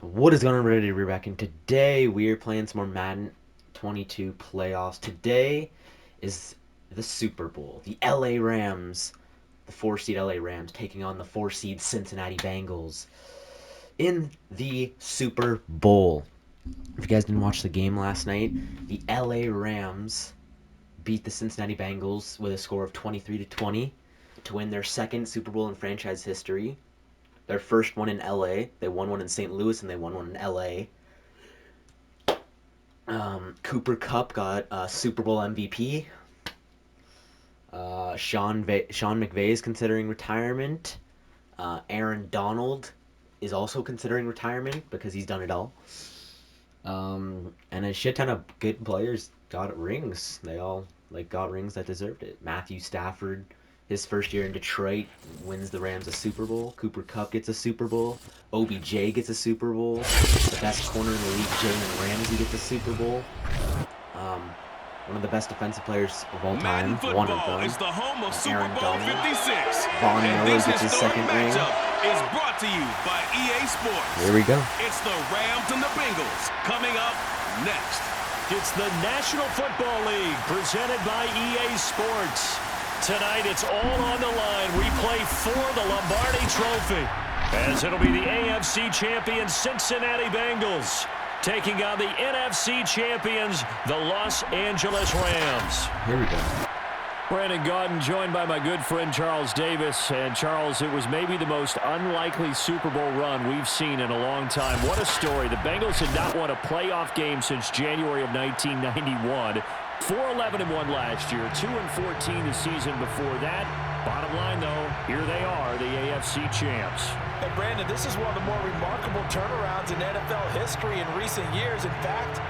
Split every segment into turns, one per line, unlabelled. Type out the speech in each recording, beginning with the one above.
What is going on, everybody? We're back, and today we are playing some more Madden 22 playoffs. Today is the Super Bowl. The LA Rams, the 4-seed LA Rams, taking on the 4-seed Cincinnati Bengals in the Super Bowl. If you guys didn't watch the game last night, the LA Rams beat the Cincinnati Bengals with a score of 23-20 to win their second Super Bowl in franchise history. Their first one in LA. They won one in St. Louis and they won one in LA. Cooper Kupp got Super Bowl MVP. Sean McVay is considering retirement. Aaron Donald is also considering retirement because he's done it all. And a shit ton of good players got rings. They all got rings that deserved it. Matthew Stafford, his first year in Detroit, wins the Rams a Super Bowl. Cooper Kupp gets a Super Bowl. OBJ gets a Super Bowl. The best corner in the league, Jalen Ramsey, gets a Super Bowl. One of the best defensive players of all time, one of them,
is the home of Super
Aaron
Bowl
Donald.
56.
Von Miller gets his second ring.
Is brought to you by EA Sports.
Here we go.
It's the Rams and the Bengals coming up next.
It's the National Football League presented by EA Sports. Tonight, it's all on the line. We play for the Lombardi Trophy, as it'll be the AFC champion Cincinnati Bengals taking on the NFC champions, the Los Angeles Rams.
Here we go.
Brandon Gaudin joined by my good friend Charles Davis. And Charles, it was maybe the most unlikely Super Bowl run we've seen in a long time. What a story. The Bengals had not won a playoff game since January of 1991. 4-11-1 last year, 2-14 the season before that. Bottom line, though, here they are, the AFC champs.
And Brandon, this is one of the more remarkable turnarounds in NFL history in recent years. In fact,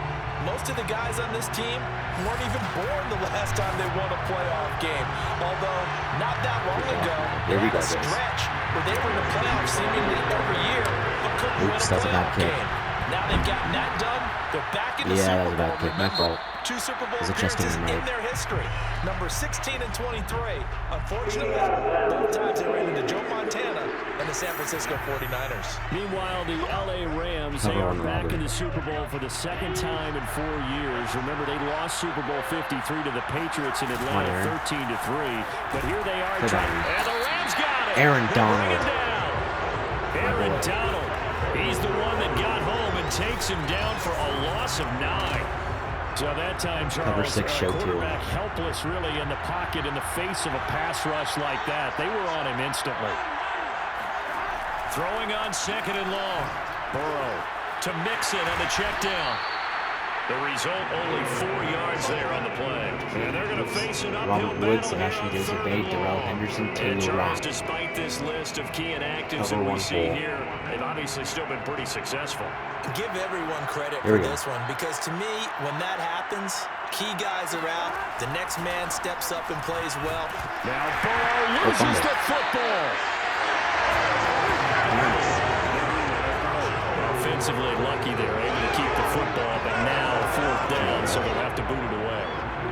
most of the guys on this team weren't even born the last time they won a playoff game. Although, not that long ago, they had a stretch where they were in the playoffs seemingly every year, but couldn't win a playoff game. Now they've gotten that done. They're back in the Super Bowl. Remember, 2 Super Bowl appearances in their history. Number 16 and 23. Unfortunately, both times they ran into Joe Montana and the San Francisco 49ers.
Meanwhile, the LA Rams, they are back in the Super Bowl for the second time in 4 years. Remember, they lost Super Bowl 53 to the Patriots in Atlanta 13-3. But here they are. And the Rams got it.
Aaron Donald.
Aaron Donald. He's the one that got home and takes him down for a loss of 9. So that time, Charles, quarterback helpless really in the pocket in the face of a pass rush like that. They were on him instantly. Throwing on second and long. Burrow to Mixon on the check down. The result, only 4 yards there on the play. And they're going to face an uphill
Robert Woods,
battle
Ashley Desiree, Darrell Henderson, Taylor Rapp.
Despite this list of key inactives that we see here, they've obviously still been pretty successful.
Give everyone credit for this one, because to me, when that happens, key guys are out, the next man steps up and plays well.
Now Burrow loses the football. Offensively lucky there, able to keep the football, but now 4th down, so they'll have to boot it away.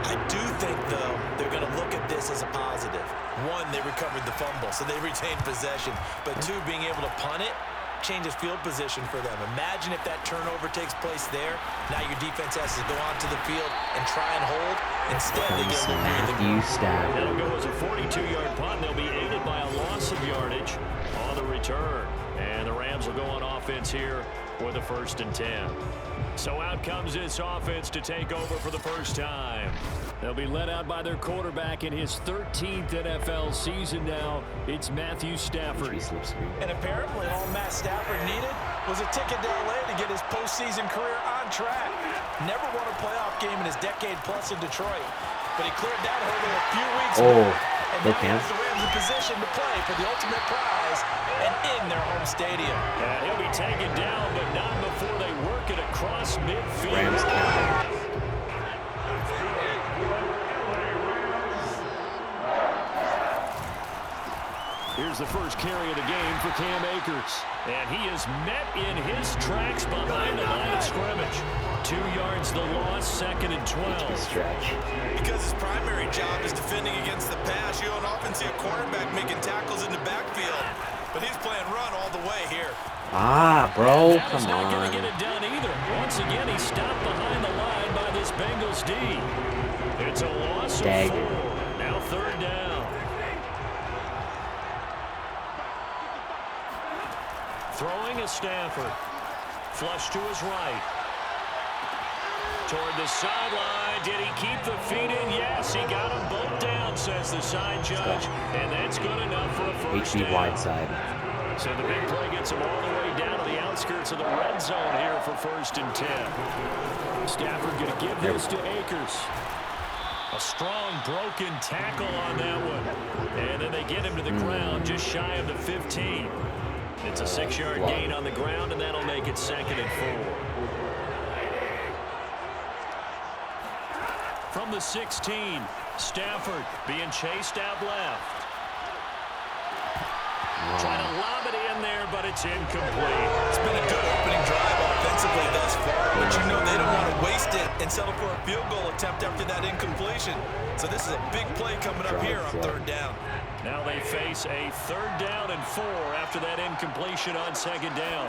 I do think, though, they're going to look at this as a positive. 1, they recovered the fumble, so they retained possession. But 2, being able to punt it changes field position for them. Imagine if that turnover takes place there. Now your defense has to go onto the field and try and hold. Instead, they get
Matthew Stafford.
That'll go as a 42-yard punt. They'll be aided by a loss of yardage on the return. And the Rams will go on offense here with a 1st and 10. So out comes this offense to take over for the first time. They'll be led out by their quarterback in his 13th NFL season now. It's Matthew Stafford.
And apparently all Matt Stafford needed was a ticket to LA to get his postseason career on track. Never won a playoff game in his decade-plus in Detroit. But he cleared that hurdle a few weeks ago. And now he has the Rams in position to play for the ultimate prize and in their home stadium.
And he'll be taken down, but not before they work it across midfield.
Rams count.
Here's the first carry of the game for Cam Akers. And he is met in his tracks behind the line of scrimmage. 2 yards the loss, 2nd and 12.
Stretch.
Because his primary job is defending against the pass, you don't often see a quarterback making tackles in the backfield. but he's playing run all the way here.
Ah, bro,
That is
come
not going
on.
to get it done either. Once again, he's stopped behind the line by this Bengals D. It's a loss of 4. Now 3rd down. Throwing is Stafford. Flush to his right. Toward the sideline. Did he keep the feet in? Yes, he got them both down, says the side judge. And that's good enough for a first
HB
down.
wide side.
So the big play gets him all the way down to the outskirts of the red zone here for 1st and 10. Stafford going to give this to Akers. A strong broken tackle on that one. And then they get him to the ground just shy of the 15. It's a 6-yard gain on the ground, and that'll make it 2nd and 4. From the 16, Stafford being chased out left. Trying to lob it in there, but it's incomplete.
It's been a good opening drive offensively thus far, but you know they don't want to waste it and settle for a field goal attempt after that incompletion. So this is a big play coming up here on 3rd down.
Now they face a 3rd down and 4 after that incompletion on 2nd down.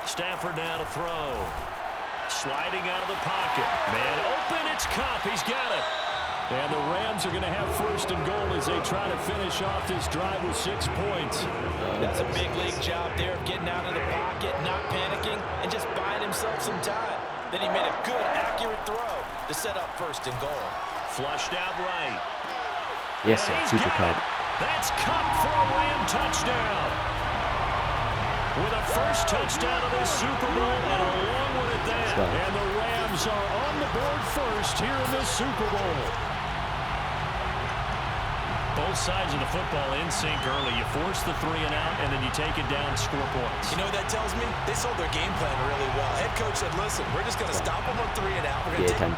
Stafford now to throw. Sliding out of the pocket. Man open, it's Cup. He's got it. And the Rams are going to have 1st and goal as they try to finish off this drive with 6 points.
That's a big league job there of getting out of the pocket, not panicking, and just buying himself some time. Then he made a good, accurate throw to set up 1st and goal.
Flushed out right.
Yes, sir. Super Cup.
That's Cup for a Ram touchdown. With a first touchdown of this Super Bowl and a long one at that. And the Rams are on the board first here in this Super Bowl. Both sides of the football in sync early. You force the 3 and out, and then you take it down, score points.
You know what that tells me? They sold their game plan really well. Head coach said, listen, we're just going to stop them on 3 and out. We're going to take them.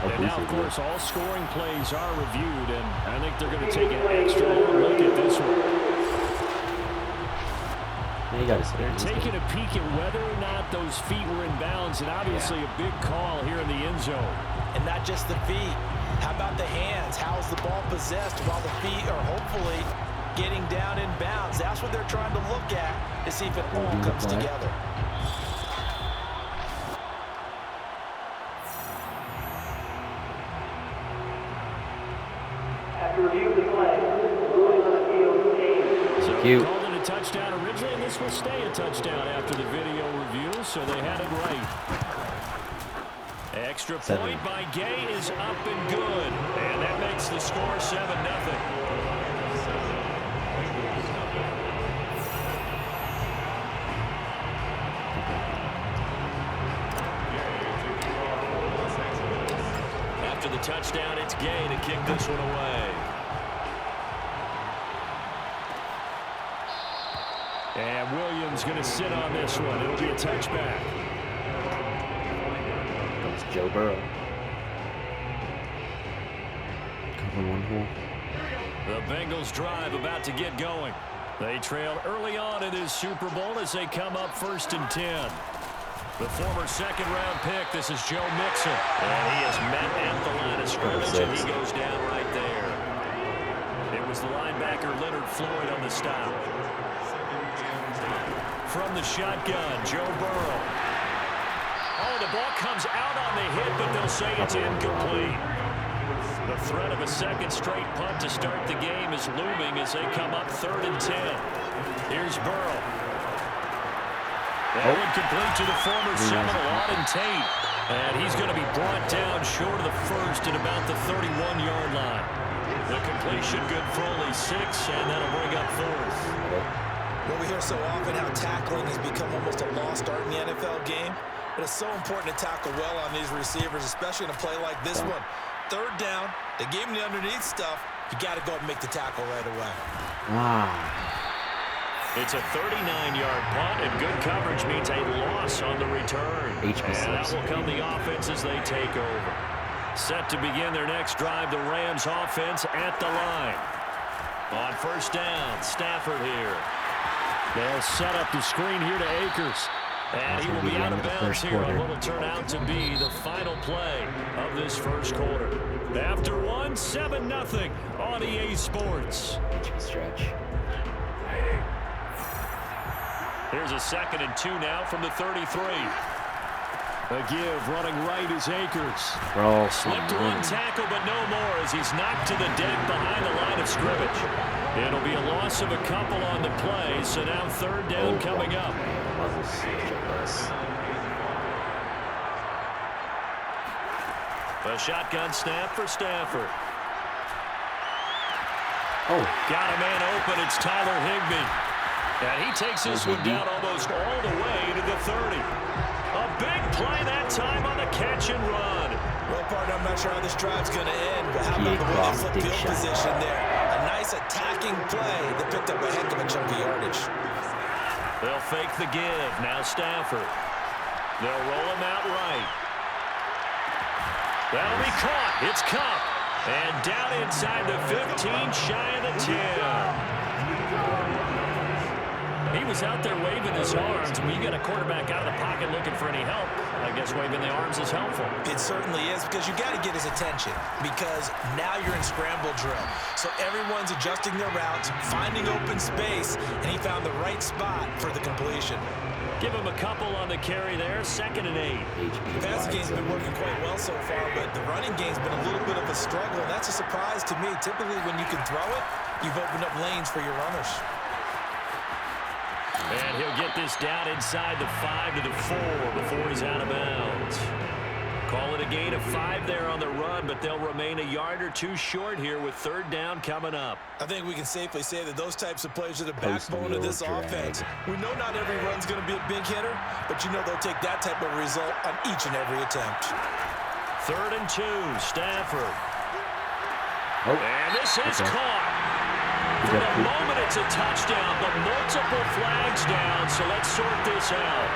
And now, of course, all scoring plays are reviewed, and I think they're going to take an extra long look at this one. They're taking a peek at whether or not those feet were in bounds, and obviously a big call here in the end zone.
And not just the feet. How about the hands? How's the ball possessed while the feet are hopefully getting down in bounds? That's what they're trying to look at to see if it all comes together.
After review of the play, ruling on the field, game.
So called it a touchdown originally, and this will stay a touchdown after the video review, so they had it right. Extra point by Gay is up and good, and that makes the score 7-0. After the touchdown, it's Gay to kick this one away. And Williams going to sit on this one. It'll be a touchback.
Comes Joe Burrow. Cover one hole.
The Bengals drive about to get going. They trailed early on in this Super Bowl as they come up 1st and 10. The former 2nd-round pick, this is Joe Mixon. And he is met at the line of scrimmage, and he goes down right there. It was the linebacker Leonard Floyd on the stop. From the shotgun, Joe Burrow. Oh, the ball comes out on the hit, but they'll say it's incomplete. The threat of a second straight punt to start the game is looming as they come up 3rd and 10. Here's Burrow. That one complete to the former Seminole, Auden Tate. And he's going to be brought down short of the first at about the 31-yard line. The completion good for only 6, and that'll bring up 4th.
Well, we hear so often how tackling has become almost a lost art in the NFL game. But it's so important to tackle well on these receivers, especially in a play like this one. 3rd down, they gave him the underneath stuff. You got to go and make the tackle right away.
It's a 39-yard punt, and good coverage means a loss on the return. And that will come the offense as they take over. Set to begin their next drive, the Rams offense at the line. On 1st down, Stafford here. They'll set up the screen here to Akers. And he will be out of bounds here on what will turn out to be the final play of this 1st quarter. After one, 7-0 on EA Sports.
Stretch.
Here's a 2nd and 2 now from the 33. A give, running right is Akers.
Bro,
Slipped one tackle, but no more as he's knocked to the deck behind the line of scrimmage. It'll be a loss of a couple on the play, so now 3rd down coming up. A shotgun snap for Stafford.
Oh.
Got a man open. It's Tyler Higbee. And he takes this one down almost all the way to the 30. A big play that time on the catch and run.
Well, partner, I'm not sure how this drive's going to end, but how about the way they flip field position there? A nice attacking play that picked up a heck of a chunk of yardage.
They'll fake the give. Now Stafford. They'll roll him out right. That'll be caught. It's Cup. And down inside the 15, shy of the 10. He was out there waving his arms. When you get a quarterback out of the pocket looking for any help, I guess waving the arms is helpful.
It certainly is, because you got to get his attention, because now you're in scramble drill. So everyone's adjusting their routes, finding open space, and he found the right spot for the completion.
Give him a couple on the carry there. 2nd and 8.
The passing game's been working quite well so far, but the running game's been a little bit of a struggle, and that's a surprise to me. Typically, when you can throw it, you've opened up lanes for your runners.
And he'll get this down inside the 5 to the 4 before he's out of bounds. Call it a gain of 5 there on the run, but they'll remain a yard or 2 short here with 3rd down coming up.
I think we can safely say that those types of plays are the backbone of this offense. We know not every run's going to be a big hitter, but you know they'll take that type of result on each and every attempt.
3rd and 2, Stafford.
Oh.
And this is caught. For the moment, it's a touchdown, but multiple flags down, so let's sort this out.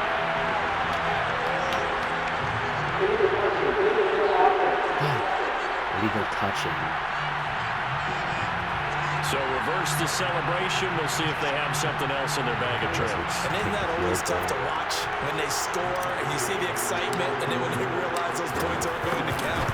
Illegal touching.
So reverse the celebration. We'll see if they have something else in their bag of tricks.
And isn't that always tough to watch when they score and you see the excitement, and then when you realize those points aren't going to count?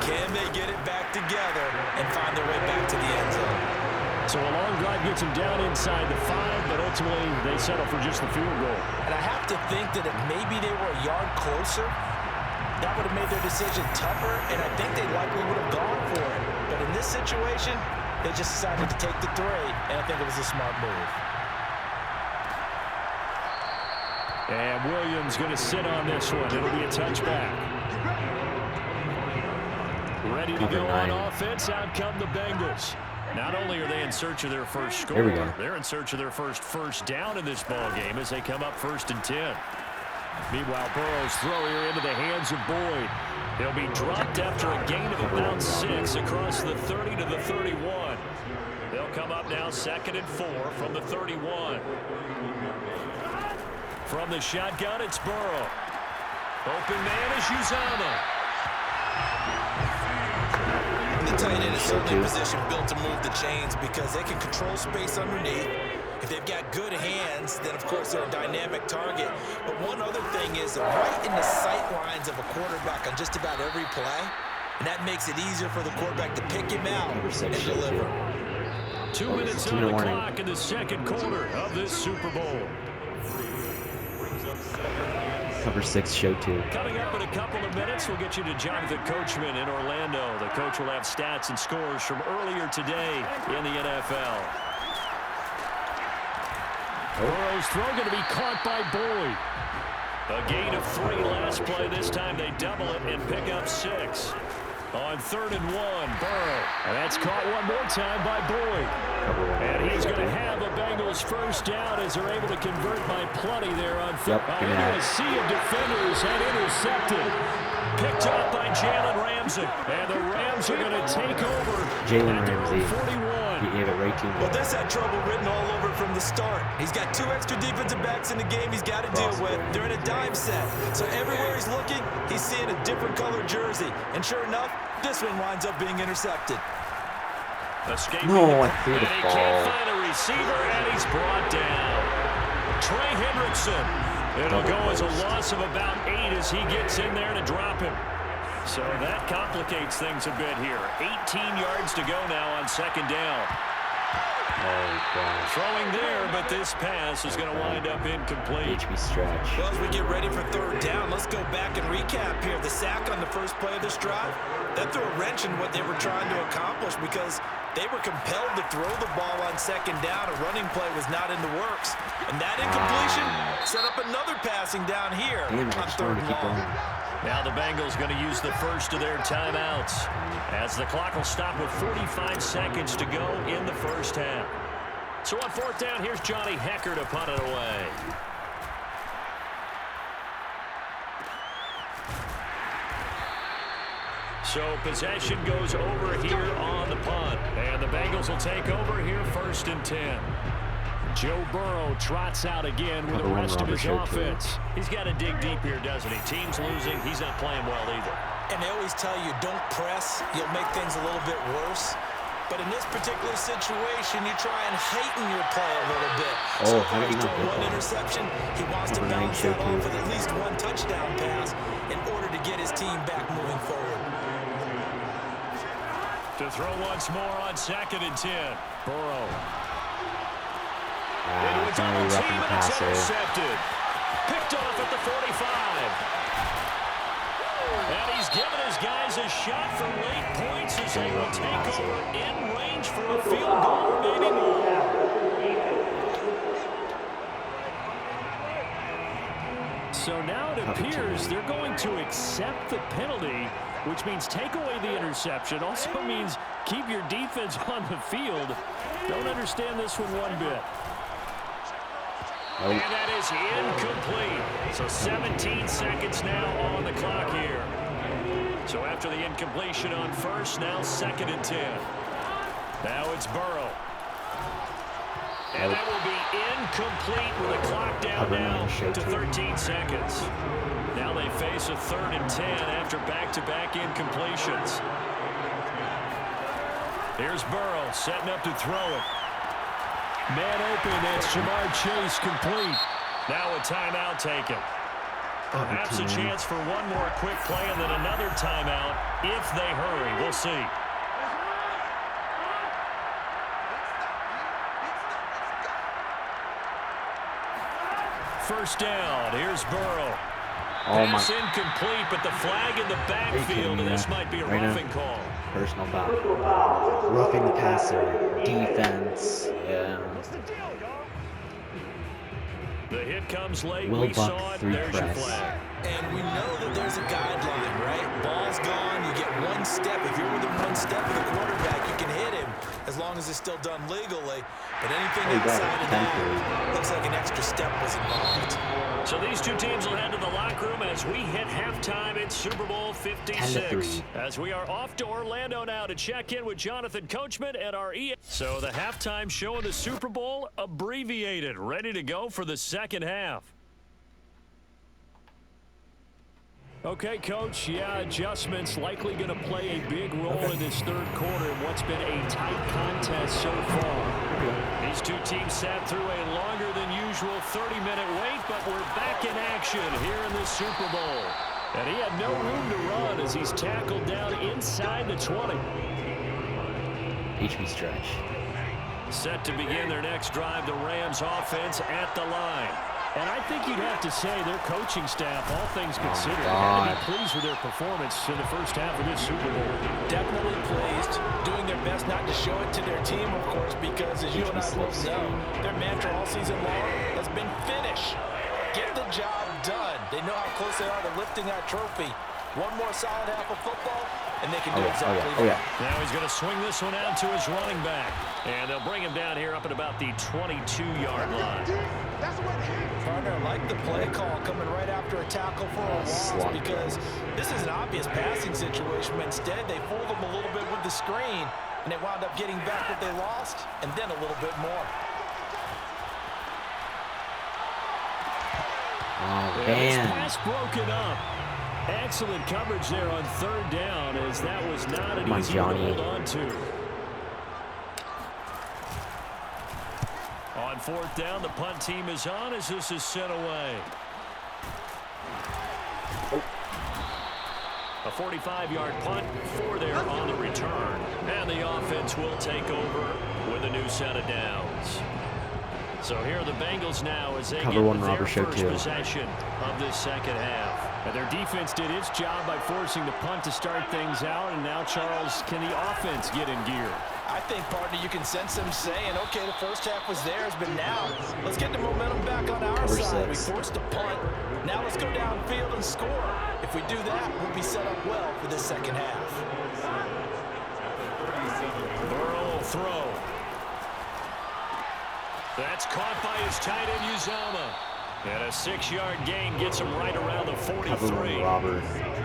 Can they get it back together and find their way back to the end zone?
So a long drive gets them down inside the 5, but ultimately they settle for just the field goal.
And I have to think that if maybe they were a yard closer, that would have made their decision tougher, and I think they likely would have gone for it. But in this situation, they just decided to take the 3, and I think it was a smart move.
And Williams going to sit on this one. It'll be a touchback. Ready to go on offense. Out come the Bengals. Not only are they in search of their first score, they're in search of their first down in this ball game as they come up 1st and 10. Meanwhile, Burrow's throw here into the hands of Boyd. He'll be dropped after a gain of about 6 across the 30 to the 31. They'll come up now 2nd and 4 from the 31. From the shotgun, it's Burrow. Open man is Uzama.
The tight end is certainly a position built to move the chains because they can control space underneath. If they've got good hands, then of course they're a dynamic target. But one other thing is they're right in the sight lines of a quarterback on just about every play. And that makes it easier for the quarterback to pick him out and deliver.
2 minutes on the clock in the 2nd quarter of this Super Bowl.
Cover 6, show 2.
Coming up in a couple of minutes, we'll get you to Jonathan Coachman in Orlando. The coach will have stats and scores from earlier today in the NFL. Burrow's throw going to be caught by Boyd. A gain of 3 last play. This time they double it and pick up 6. On 3rd and 1, Burrow. And that's caught one more time by Boyd. And he's going to have a Bengals first down as they're able to convert by plenty there on 3rd. A sea of defenders had intercepted. Picked up by Jalen Ramsey. And the Rams are going to take over.
Jalen Ramsey.
41.
He gave it right to him.
Well, this had trouble written all over from the start. He's got 2 extra defensive backs in the game he's got to deal with. They're in a dime set. So everywhere he's looking, he's seeing a different colored jersey. And sure enough, this one winds up being intercepted.
No, I threw the
ball. He
ball.
can't find a receiver, and he's brought down. Trey Hendrickson. It'll go as a loss of about 8 as he gets in there to drop him. So that complicates things a bit here. 18 yards to go now on 2nd down.
Oh, gosh.
Throwing there, but this pass is going to wind up incomplete.
HB stretch.
Well, as we get ready for third down, let's go back and recap here. The sack on the first play of this drive, that threw a wrench in what they were trying to accomplish because they were compelled to throw the ball on second down. A running play was not in the works. And that incompletion set up another passing down here on third and long.
Now the Bengals going to use the first of their timeouts as the clock will stop with 45 seconds to go in the first half. So on fourth down, here's Johnny Hecker to punt it away. So possession goes over here on the punt. And the Bengals will take over here first and 10. Joe Burrow trots out again with the rest of his offense. He's got to dig deep here, doesn't he? Team's losing. He's not playing well either.
And they always tell you, don't press. You'll make things a little bit worse. But in this particular situation, you try and heighten your play a little bit. So far, he's thrown one interception. He wants to bounce that off with at least one touchdown pass in order to get his team back moving forward.
To throw once more on second and 10. Burrow.
It's only roughing the passer.
Intercepted. Picked off at the 45. And he's given his guys a shot for late points as they will take over in range for a field goal or maybe more. So now it appears they're going to accept the penalty, which means take away the interception. Also means keep your defense on the field. Don't understand this one bit. And that is incomplete. So 17 seconds now on the clock here. So after the incompletion on first, now second and 10. Now it's Burrow. And that will be incomplete with the clock down now to 13 seconds. Now they face a third and 10 after back-to-back incompletions. Here's Burrow setting up to throw it. Man open, that's Jamar Chase complete. Now a timeout taken. Perhaps a chance for one more quick play and then another timeout if they hurry. We'll see. First down, here's Burrow. Pass incomplete, but the flag in the backfield, and this might be a roughing call.
Personal foul. Roughing the passer. Defense. Yeah.
The hit comes late.
Will
We
Buck
saw it. There's your
press.
flag.
And we know that there's a guideline, right? Ball's gone. You get one step. If you're within one step of the quarterback, you can hit him as long as it's still done legally. But anything outside of that looks like an extra step was involved.
So these two teams will head to the locker room as we hit halftime in Super Bowl 56. As we are off to Orlando now to check in with Jonathan Coachman and our EA. So the halftime show in the Super Bowl abbreviated, ready to go for the second half. Okay, Coach, adjustments likely going to play a big role in this third quarter in what's been a tight contest so far. These two teams sat through a longer than usual 30-minute wait, but we're back in action here in the Super Bowl. And he had no room to run as he's tackled down inside the 20.
HB stretch.
Set to begin their next drive, the Rams offense at the line. And I think you'd have to say their coaching staff, all things considered, had to be pleased with their performance in the first half of this Super Bowl.
Definitely pleased, doing their best not to show it to their team, of course, because as you and I both know, their mantra all season long has been finish. Get the job done. They know how close they are to lifting that trophy. One more solid half of football, and they can do exactly that.
Now he's going to swing this one out to his running back. And they'll bring him down here up at about the 22-yard line.
Partner, like the play call coming right after a tackle for a loss because this is an obvious passing situation. But instead, they fooled them a little bit with the screen, and they wound up getting back what they lost, and then a little bit more.
Oh, man.
Pass broken up. Excellent coverage there on third down as that was not an easy one to hold on to. On fourth down, the punt team is on as this is sent away. A 45-yard punt, 4 there on the return. And the offense will take over with a new set of downs. So here are the Bengals now as they
Cover
get
one
their
robber show
first
too.
possession of this second half. And their defense did its job by forcing the punt to start things out. And now, Charles, can the offense get in gear?
I think, partner, you can sense them saying, okay, the first half was theirs, but now let's get the momentum back on our
Cover
side.
6.
We forced a punt. Now let's go downfield and score. If we do that, we'll be set up well for this second half.
Burrow will throw. That's caught by his tight end, Uzama. And a 6-yard gain gets him right around the 43.
Robert.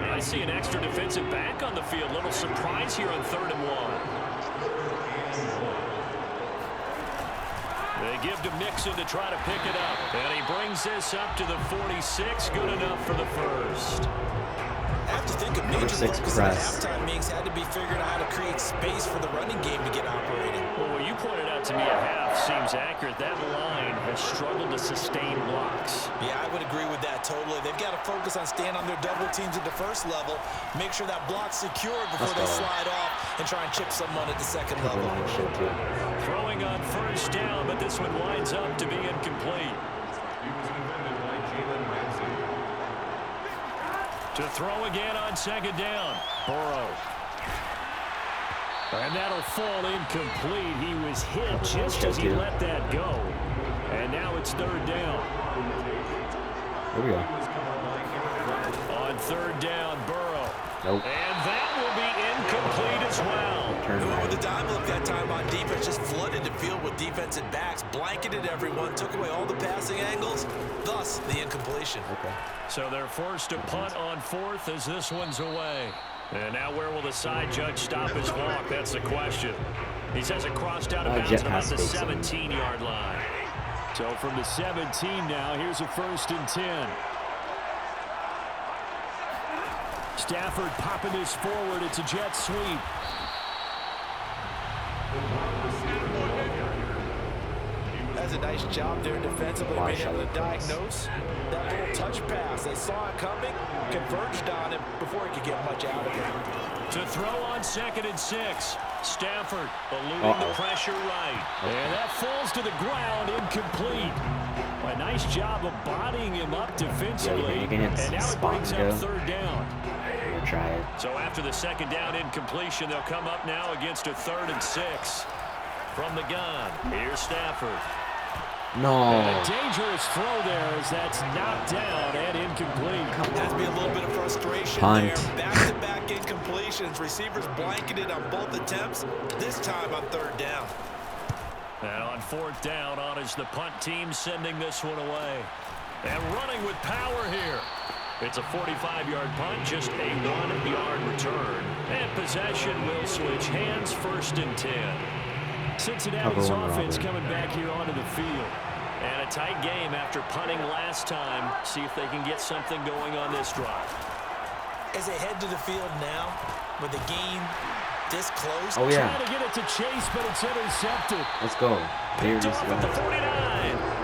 I see an extra defensive back on the field. Little surprise here on 3rd and 1. They give to Mixon to try to pick it up. And he brings this up to the 46. Good enough for the first.
I have to think of
Number
major
6
focus on
press.
halftime meetings had to be figuring out how to create space for the running game to get operating.
Well, what you pointed out to me at half seems accurate. That line has struggled to sustain blocks.
Yeah, I would agree with that totally. They've got to focus on staying on their double teams at the first level, make sure that block's secured before they slide off and try and chip someone at the second
Cover
level.
1 show too.
Throwing on first down, but this one winds up to be incomplete. To throw again on 2nd down. Burrow. And that'll fall incomplete. He was hit just as he let that go. And now it's 3rd down.
Here we go.
On 3rd down, Burrow.
Nope.
And that will be incomplete as well.
Turn
Who with
right.
the dime look that time on defense just flooded the field with defensive backs, blanketed everyone, took away all the passing angles, thus the incompletion.
Okay.
So they're forced to punt on 4th as this one's away. And now where will the side judge stop his walk? That's the question. He says it crossed out of bounds
jet
at about
pass
the
fakes him.
17-yard line. So from the 17 now, here's a 1st and 10. Stafford popping this forward. It's a jet sweep.
That's a nice job there defensively,
Why
being able to
shall we press?
diagnose that little touch pass. They saw it coming, converged on him before he could get much out of it.
To throw on 2nd and 6. Stafford eluding the pressure right. And that falls to the ground, incomplete. A nice job of bodying him up defensively.
Yeah,
and now it brings up 3rd down.
We'll try it.
So after the 2nd down incompletion, they'll come up now against a 3rd and 6. From the gun, here's Stafford.
No.
And a dangerous throw there as that's knocked down and incomplete.
Has to be a little bit of frustration
Punt.
there. Back-to-back incompletions. Receivers blanketed on both attempts, this time on 3rd down.
And on 4th down, on is the punt team sending this one away. And running with power here. It's a 45-yard punt, just a 1-yard return. And possession will switch hands, 1st and 10. Cincinnati's offense coming back here onto the field. And a tight game after punting last time. See if they can get something going on this drive.
As they head to the field now, with the game this close.
Oh, yeah.
Trying to get it to Chase, but it's intercepted.
Let's go.
Picked off at the 49.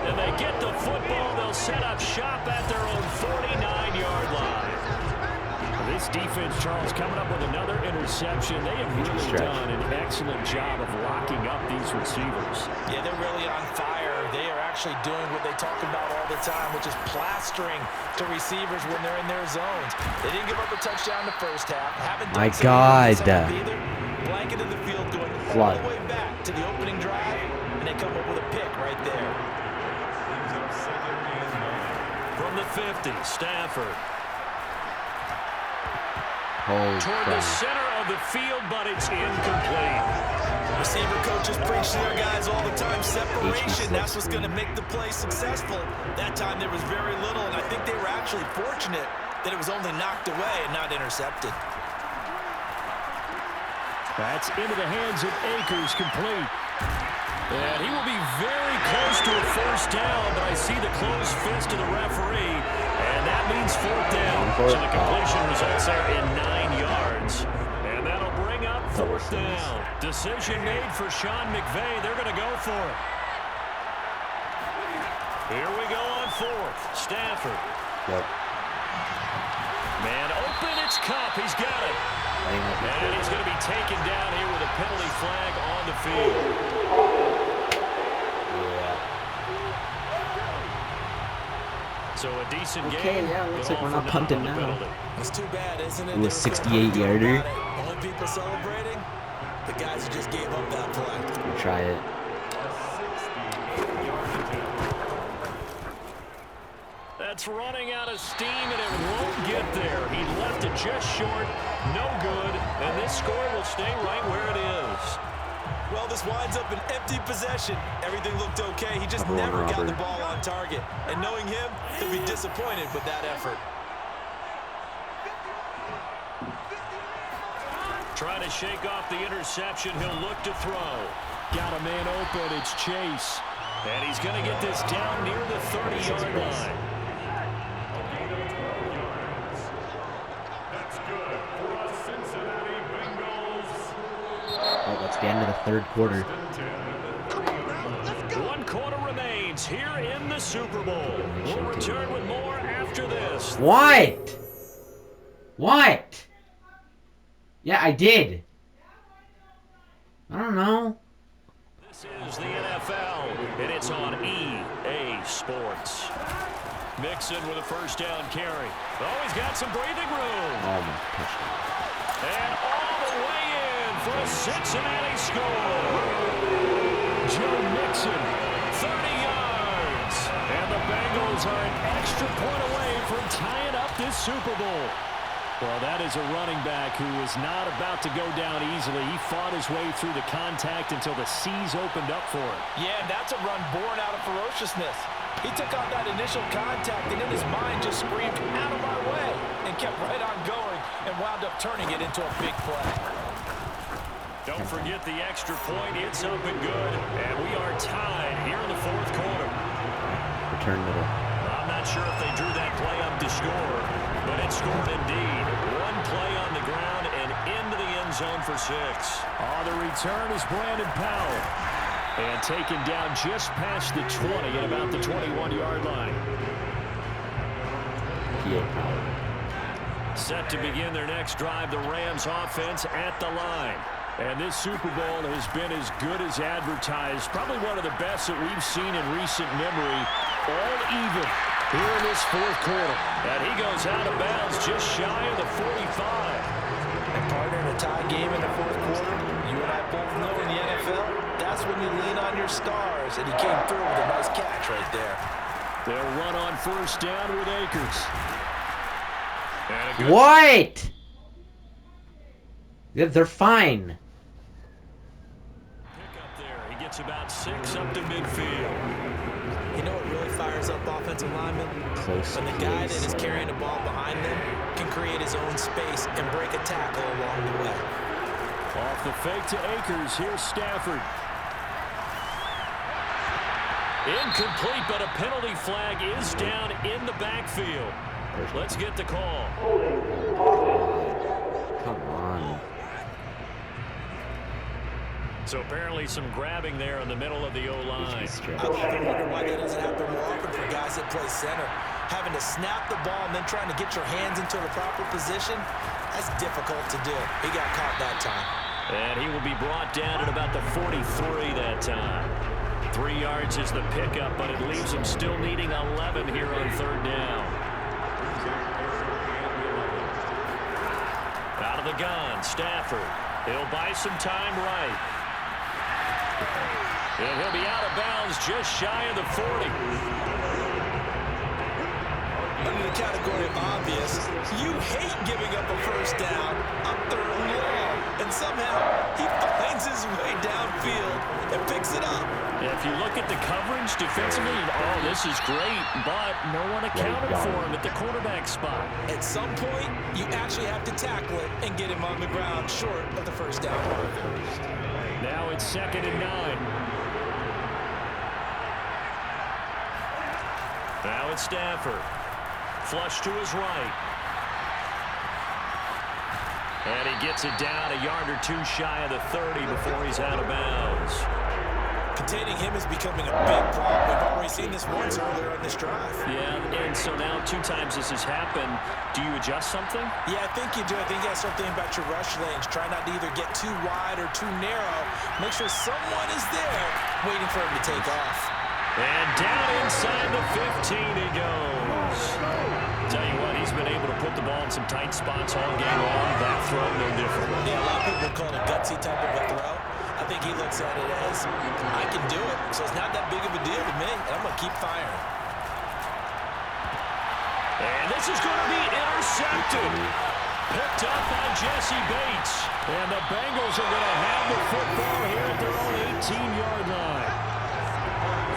And they get the football. They'll set up shop at their own 49-yard line. This defense, Charles, coming up with another interception. They have really done an excellent job of locking up these receivers.
Yeah, they're really on fire. They are actually doing what they talk about all the time, which is plastering to receivers when they're in their zones. They didn't give up a touchdown the first half. Haven't done so in the second either. Blanketed the field going all the way back to the opening drive, and they come up with a pick right there.
From the 50, Stafford.
Toward
the center of the field, but it's incomplete.
Receiver coaches preach to their guys all the time. Separation, that's what's going to make the play successful. That time there was very little, and I think they were actually fortunate that it was only knocked away and not intercepted.
That's into the hands of Akers, complete. And he will be very close to a 1st down, but I see the closed fist of the referee, and that means 4th down. So the completion results there in 9 yards. And that'll bring up 4th down. Decision made for Sean McVay. They're going to go for it. Here we go on 4th. Stafford.
Yep.
Man open, it's Next cup, he's got it. And he's going to be taken down here with a penalty flag on the field.
Yeah.
So a decent
Okay,
game.
yeah, looks like we're not punting now.
It's too bad, isn't it?
It was 68-yarder.
Only people celebrating, the guys who just gave up that play.
We'll try it.
That's running out of steam, and it won't get there. He left it just short. No good. And this score will stay right where it is.
Well, this winds up an empty possession. Everything looked okay. He just never got the ball on target. And knowing him, he'll be disappointed with that effort.
Trying to shake off the interception. He'll look to throw. Got a man open. It's Chase. And he's going to get this down near the 30-yard line.
That's good for us Cincinnati Bengals.
Oh, that's the end of the third quarter.
1 quarter remains here in the Super Bowl. We'll return with more after this.
What? What? Yeah, I did. I don't know.
This is the NFL, and it's on EA Sports. Mixon with a first down carry. Oh, he's got some breathing room.
Oh my gosh.
And all the way in for a Cincinnati score. Joe Mixon, 30 yards. And the Bengals are an extra point away from tying up this Super Bowl. Well, that is a running back who is not about to go down easily. He fought his way through the contact until the seas opened up for him.
Yeah, that's a run born out of ferociousness. He took on that initial contact, and in his mind just screamed, out of my way, and kept right on going and wound up turning it into a big play.
Don't forget the extra point. It's up and good. And we are tied here in the fourth quarter.
Return middle.
I'm not sure if they drew that play up to score, but it scored indeed. One play on the ground and into the end zone for 6. On the return is Brandon Powell. And taken down just past the 20 at about the 21-yard line. Set to begin their next drive, the Rams offense at the line. And this Super Bowl has been as good as advertised. Probably one of the best that we've seen in recent memory. All even here in this fourth quarter. And he goes out of bounds just shy of the 45.
And partner, in a tie game in the fourth quarter, you and I both know in the NFL, that's when you lean on your stars. And he came through with a nice catch right there.
They'll run on first down with Akers.
What? They're fine.
Pick up there. He gets about 6 up to midfield.
You know what really fires up offensive linemen?
Close.
When the guy that is carrying the ball behind them can create his own space and break a tackle along the way.
Off the fake to Akers. Here's Stafford. Incomplete, but a penalty flag is down in the backfield. Let's get the call.
Come on.
So apparently some grabbing there in the middle of the O-line.
I've often wondered why that doesn't happen more often for guys that play center. Having to snap the ball and then trying to get your hands into the proper position, that's difficult to do. He got caught that time.
And he will be brought down at about the 43 that time. 3 yards is the pickup, but it leaves him still needing 11 here on third down. Out of the gun, Stafford. He'll buy some time right. And he'll be out of bounds just shy of the 40.
Under the category of obvious, you hate giving up a first down on third and long. And somehow, he finds his way downfield and picks it up.
If you look at the coverage defensively, oh, this is great, but no one accounted for him at the quarterback spot.
At some point, you actually have to tackle it and get him on the ground short of the first down mark.
Now it's 2nd and 9. Now it's Stafford. Flush to his right. And he gets it down a yard or two shy of the 30 before he's out of bounds.
Containing him is becoming a big problem. We've already seen this once earlier in this drive.
Yeah, and so now 2 times this has happened. Do you adjust something?
Yeah, I think you do. I think you got to start thinking about your rush lanes. Try not to either get too wide or too narrow. Make sure someone is there waiting for him to take off.
And down inside the 15 he goes. Tell you what, he's been able to put the ball in some tight spots all game long. That throw, no different.
Yeah, a lot of people call it a gutsy type of a throw. I think he looks at it as, I can do it, so it's not that big of a deal to me, and I'm going to keep firing.
And this is going to be intercepted. Picked up by Jesse Bates. And the Bengals are going to have the football here at their own 18-yard line.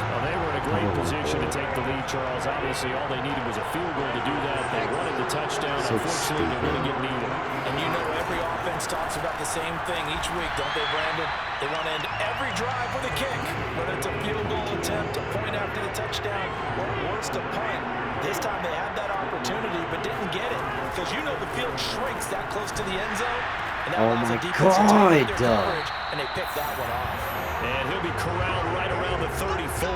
Well, they were in a great position to take the lead, Charles. Obviously, all they needed was a field goal to do that. They wanted the touchdown. Unfortunately, they really didn't need it.
And you know every offense talks about the same thing each week, don't they, Brandon? They want to end every drive with a kick, whether it's a field goal attempt, a point after the touchdown, or worse, a punt. This time they had that opportunity but didn't get it because you know the field shrinks that close to the end zone. And that allows the defense to take their coverage, and they picked that one off.
And he'll be corralled right around the 34.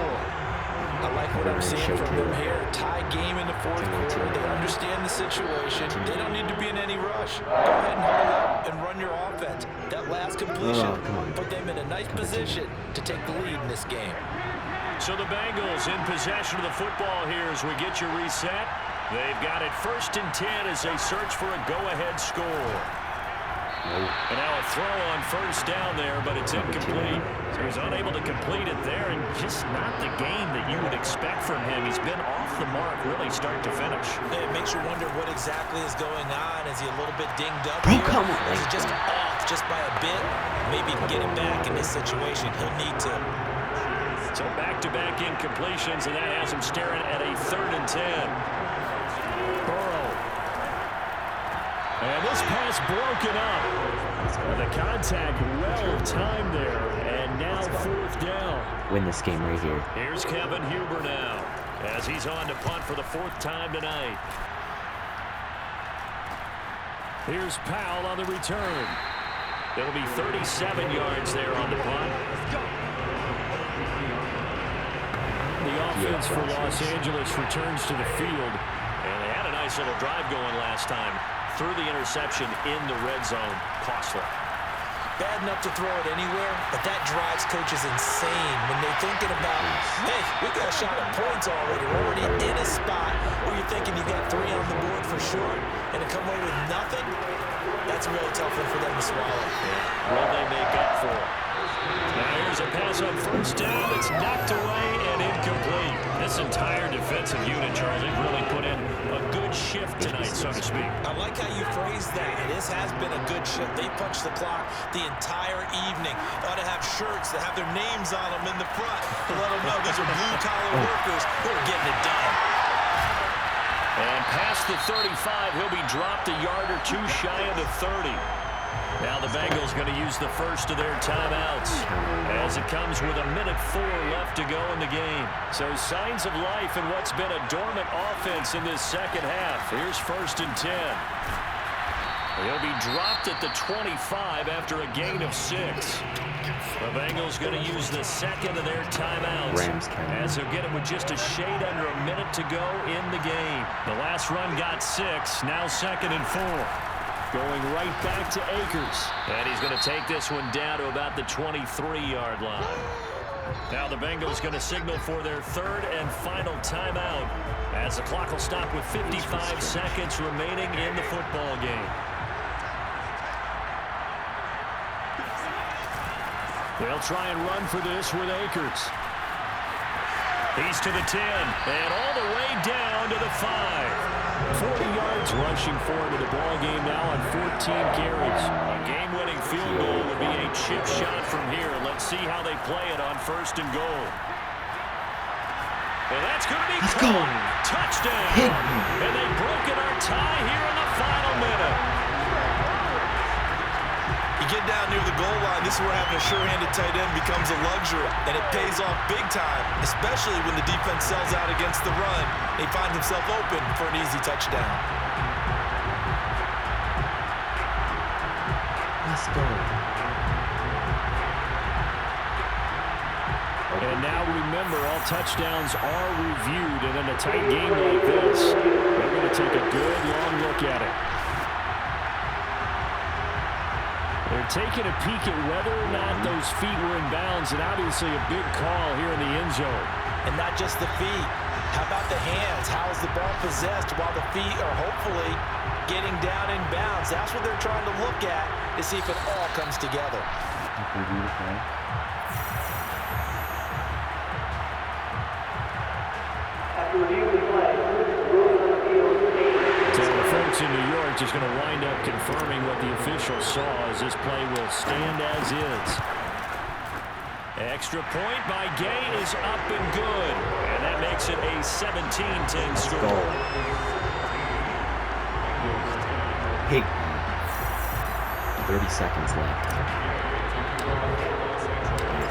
I like what I'm seeing from them here. Tie game in the fourth quarter. They understand the situation. They don't need to be in any rush. Go ahead and hold up and run your offense. That last completion put them in a nice position to take the lead in this game.
So the Bengals in possession of the football here as we get your reset. They've got it 1st and 10 as they search for a go-ahead score. And now a throw on 1st down there, but it's incomplete. So he's unable to complete it there, and just not the game that you would expect from him. He's been off the mark really start to finish.
It makes you wonder what exactly is going on. Is he a little bit dinged up
Bro,
here?
come on.
Or is he just off just by a bit? Maybe he can get it back in this situation. He'll need to.
So back-to-back incompletions, and that has him staring at a 3rd and 10. Burrow. And this pass broken up. The contact well timed there, and now 4th down.
Win this game right here.
Here's Kevin Huber now, as he's on to punt for the 4th time tonight. Here's Powell on the return. It'll be 37 yards there on the punt. The offense for Los Angeles returns to the field, and they had a nice little drive going last time. Through the interception in the red zone, costly.
Bad enough to throw it anywhere, but that drives coaches insane when they're thinking about, hey, we got a shot at points already. We're already in a spot where you're thinking you got 3 on the board for sure, and to come away with nothing, that's a really tough one for them to swallow.
Will they make up for it? Now here's a pass on 1st down. It's knocked away and incomplete. This entire defensive unit, Charles, they've really put in a good shift tonight, so to speak.
I like how you phrased that. This has been a good shift. They punched the clock the entire evening. They ought to have shirts that have their names on them in the front to let them know these are blue-collar workers who are getting it done.
And past the 35, he'll be dropped a yard or 2 shy of the 30. Now the Bengals going to use the first of their timeouts as it comes with 1:04 left to go in the game. So signs of life in what's been a dormant offense in this second half. Here's 1st and 10. He'll be dropped at the 25 after a gain of 6. The Bengals going to use the second of their timeouts as they'll get it with just a shade under a minute to go in the game. The last run got 6, now 2nd and 4. Going right back to Akers. And he's going to take this one down to about the 23-yard line. Now the Bengals going to signal for their 3rd and final timeout as the clock will stop with 55 seconds remaining in the football game. They'll try and run for this with Akers. He's to the 10 and all the way down to the 5. 40 yards rushing forward to the ball game now on 14 carries. A game-winning field goal would be a chip shot from here. Let's see how they play it on 1st and goal. And that's going to be caught. Touchdown. And they've broken our tie here in the final minute.
You get down near the goal line, this is where having a sure-handed tight end becomes a luxury, and it pays off big time, especially when the defense sells out against the run. He finds himself open for an easy touchdown.
Let's go.
remember, all touchdowns are reviewed, and in a tight game like this, they're going to take a good long look at it. They're taking a peek at whether or not those feet were in bounds, and obviously a big call here in the end zone.
And not just the feet. How about the hands? How is the ball possessed while the feet are hopefully getting down in bounds? That's what they're trying to look at to see if it all comes together.
After reviewing the play, ruling on the field,
So the folks in New York just going to wind up confirming what the officials saw, as this play will stand as is. Extra point by Gay is up and good. And that makes it a 17-10 score.
Hey, 30 seconds left.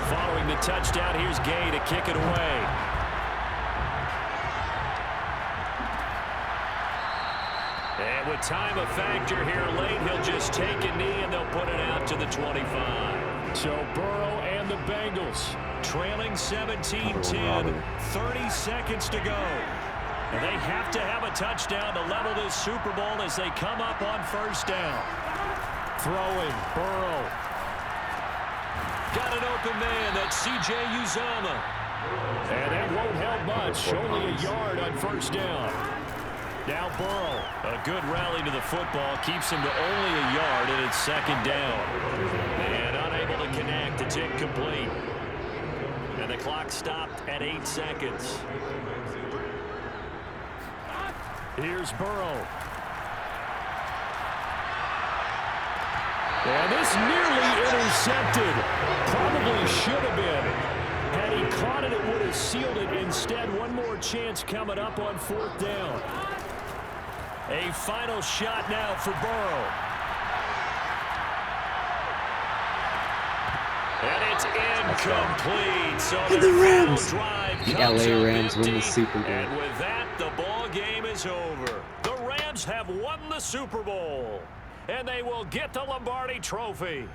Following the touchdown, here's Gay to kick it away. And with time a factor here late, he'll just take a knee and they'll put it out to the 25. So Burrow and the Bengals trailing 17-10, 30 seconds to go. And they have to have a touchdown to level this Super Bowl as they come up on first down. Throwing, Burrow. Got an open man, that's C.J. Uzomah. And that won't help much, only a yard on first down. Now Burrow, a good rally to the football, keeps him to only a yard, and it's second down. And unable to connect, it's incomplete. And the clock stopped at 8 seconds. Here's Burrow. And this nearly intercepted. Probably should have been. Had he caught it, it would have sealed it. Instead, one more chance coming up on fourth down. A final shot now for Burrow. And it's incomplete. So
And the Rams.
Drive
The
comes
LA
up
Rams win the
empty.
Super Bowl.
And with that, the ball game is over. The Rams have won the Super Bowl. And they will get the Lombardi Trophy.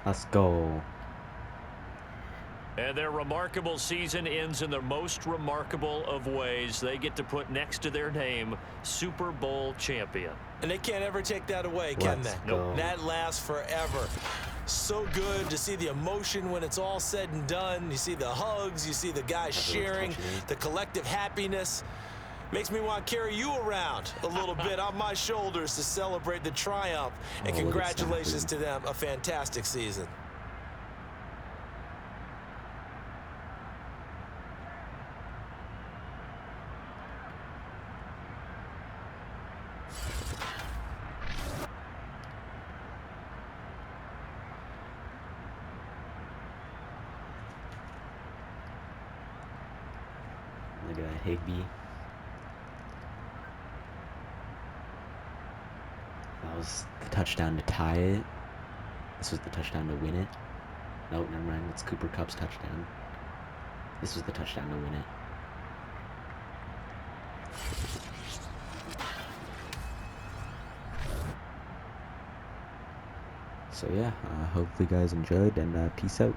Let's go.
And their remarkable season ends in the most remarkable of ways. They get to put next to their name, Super Bowl champion.
And they can't ever take that away, can
Let's
they?
go.
That lasts forever. So good to see the emotion when it's all said and done. You see the hugs, you see the guys sharing, the collective happiness. Makes me want to carry you around a little bit on my shoulders to celebrate the triumph. And
Oh, look at
congratulations
that.
to them. A fantastic season.
Look at that Higbee. That was the touchdown to tie it. This was the touchdown to win it. Nope, never mind. It's Cooper Kupp's touchdown. This was the touchdown to win it. So yeah, hopefully you guys enjoyed, and peace out.